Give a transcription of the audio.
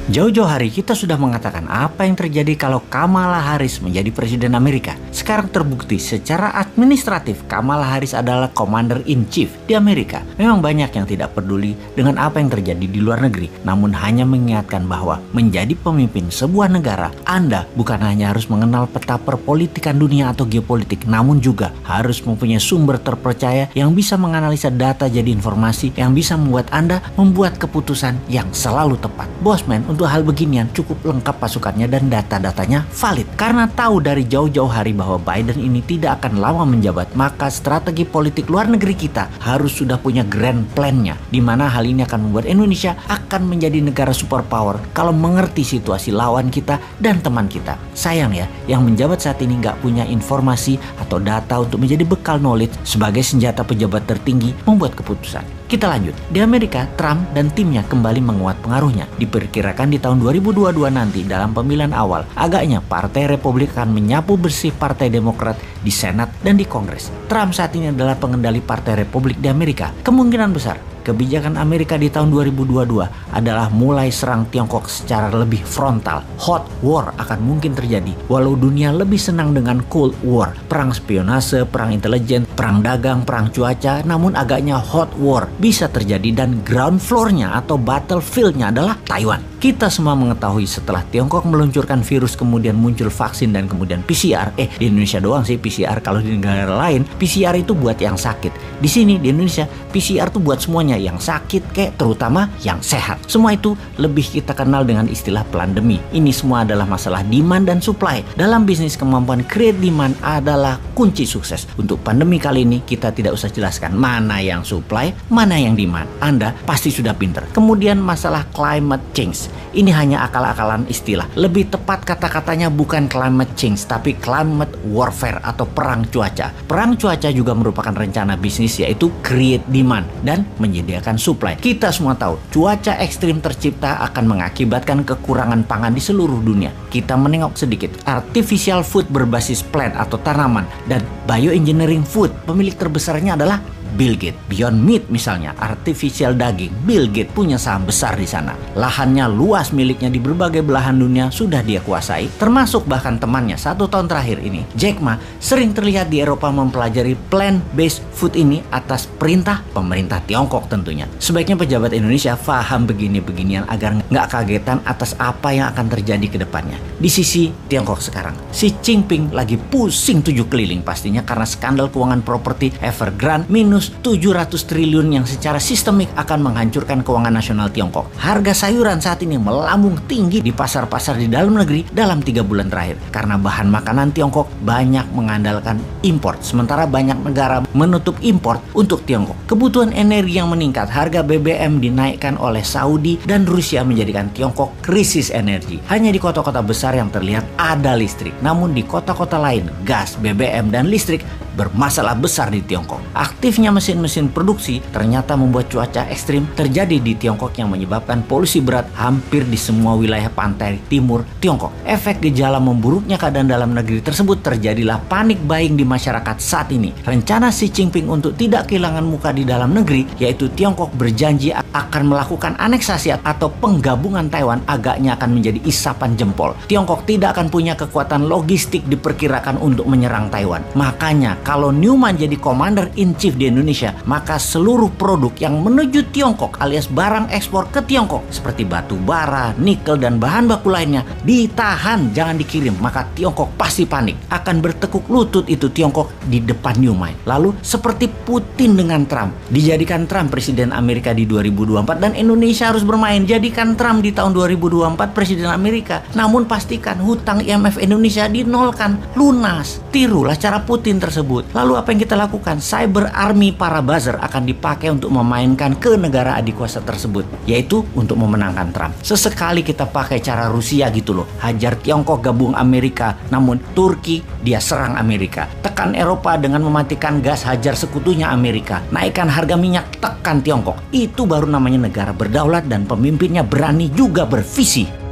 Jauh-jauh hari kita sudah mengatakan apa yang terjadi kalau Kamala Harris menjadi Presiden Amerika. Sekarang terbukti secara administratif Kamala Harris adalah Commander-in-Chief di Amerika. Memang banyak yang tidak peduli dengan apa yang terjadi di luar negeri, namun hanya mengingatkan bahwa menjadi pemimpin sebuah negara, Anda bukan hanya harus mengenal peta perpolitikan dunia atau geopolitik, namun juga harus mempunyai sumber terpercaya yang bisa menganalisa data jadi informasi yang bisa membuat Anda membuat keputusan yang selalu tepat. Bosman, untuk hal beginian cukup lengkap pasukannya dan data-datanya valid. Karena tahu dari jauh-jauh hari bahwa Biden ini tidak akan lama menjabat, maka strategi politik luar negeri kita harus sudah punya grand plan-nya, di mana hal ini akan membuat Indonesia akan menjadi negara superpower kalau mengerti situasi lawan kita dan teman kita. Sayang ya, yang menjabat saat ini nggak punya informasi atau data untuk menjadi bekal knowledge sebagai senjata pejabat tertinggi membuat keputusan. Kita lanjut. Di Amerika, Trump dan timnya kembali menguat pengaruhnya. Diperkirakan di tahun 2022 nanti dalam pemilihan awal, agaknya Partai Republik akan menyapu bersih Partai Demokrat di Senat dan di Kongres. Trump saat ini adalah pengendali Partai Republik di Amerika. Kemungkinan besar kebijakan Amerika di tahun 2022 adalah mulai serang Tiongkok secara lebih frontal. Hot war akan mungkin terjadi, walau dunia lebih senang dengan Cold War, perang spionase, perang intelijen, perang dagang, perang cuaca, namun agaknya hot war bisa terjadi dan ground floor-nya atau battlefield-nya adalah Taiwan. Kita semua mengetahui setelah Tiongkok meluncurkan virus kemudian muncul vaksin dan kemudian PCR. Di Indonesia doang sih PCR, kalau di negara lain PCR itu buat yang sakit. Di sini di Indonesia PCR tuh buat semuanya, yang sakit terutama yang sehat. Semua itu lebih kita kenal dengan istilah pandemi. Ini semua adalah masalah demand dan supply. Dalam bisnis, kemampuan create demand adalah kunci sukses. Untuk pandemi kali ini kita tidak usah jelaskan mana yang supply, mana yang demand. Anda pasti sudah pinter. Kemudian masalah climate change. Ini hanya akal-akalan istilah. Lebih tepat kata-katanya bukan climate change, tapi climate warfare atau perang cuaca. Perang cuaca juga merupakan rencana bisnis, yaitu create demand dan menyediakan supply. Kita semua tahu cuaca ekstrim tercipta akan mengakibatkan kekurangan pangan di seluruh dunia. Kita menengok sedikit. Artificial food berbasis plant atau tanaman dan bioengineering food, pemilik terbesarnya adalah Bill Gates. Beyond Meat misalnya, artificial daging, Bill Gates punya saham besar di sana. Lahannya luas miliknya di berbagai belahan dunia sudah dia kuasai, termasuk bahkan temannya 1 tahun terakhir ini, Jack Ma, sering terlihat di Eropa mempelajari plant-based food ini atas perintah pemerintah Tiongkok tentunya. Sebaiknya pejabat Indonesia paham begini-beginian agar nggak kagetan atas apa yang akan terjadi ke depannya. Di sisi Tiongkok sekarang, Xi Jinping lagi pusing 7 keliling pastinya karena skandal keuangan properti Evergrande minus 700 triliun yang secara sistemik akan menghancurkan keuangan nasional Tiongkok. Harga sayuran saat ini melambung tinggi di pasar-pasar di dalam negeri dalam 3 bulan terakhir karena bahan makanan Tiongkok banyak mengandalkan impor, sementara banyak negara menutup impor untuk Tiongkok. Kebutuhan energi yang meningkat, harga BBM dinaikkan oleh Saudi dan Rusia menjadikan Tiongkok krisis energi. Hanya di kota-kota besar yang terlihat ada listrik, namun di kota-kota lain gas, BBM dan listrik bermasalah besar di Tiongkok. Aktifnya mesin-mesin produksi ternyata membuat cuaca ekstrim terjadi di Tiongkok yang menyebabkan polusi berat hampir di semua wilayah pantai timur Tiongkok. Efek gejala memburuknya keadaan dalam negeri tersebut terjadilah panik buying di masyarakat saat ini. Rencana Xi Jinping untuk tidak kehilangan muka di dalam negeri, yaitu Tiongkok berjanji akan melakukan aneksasi atau penggabungan Taiwan, agaknya akan menjadi isapan jempol. Tiongkok tidak akan punya kekuatan logistik diperkirakan untuk menyerang Taiwan. Makanya kalau Newman jadi Commander-in-Chief di Indonesia, maka seluruh produk yang menuju Tiongkok alias barang ekspor ke Tiongkok seperti batu bara, nikel dan bahan baku lainnya ditahan, jangan dikirim. Maka Tiongkok pasti panik, akan bertekuk lutut itu Tiongkok di depan Newman. Lalu seperti Putin dengan Trump, dijadikan Trump presiden Amerika di 2024 dan Indonesia harus bermain. Jadikan Trump di tahun 2024 presiden Amerika, namun pastikan hutang IMF Indonesia dinolkan, lunas. Tirulah cara Putin tersebut. Lalu apa yang kita lakukan? Cyber army para buzzer akan dipakai untuk memainkan ke negara adik kuasa tersebut, yaitu untuk memenangkan Trump. Sesekali kita pakai cara Rusia gitu loh, hajar Tiongkok gabung Amerika, namun Turki dia serang Amerika. Tekan Eropa dengan mematikan gas, hajar sekutunya Amerika. Naikkan harga minyak, tekan Tiongkok. Itu baru namanya negara berdaulat dan pemimpinnya berani juga bervisi.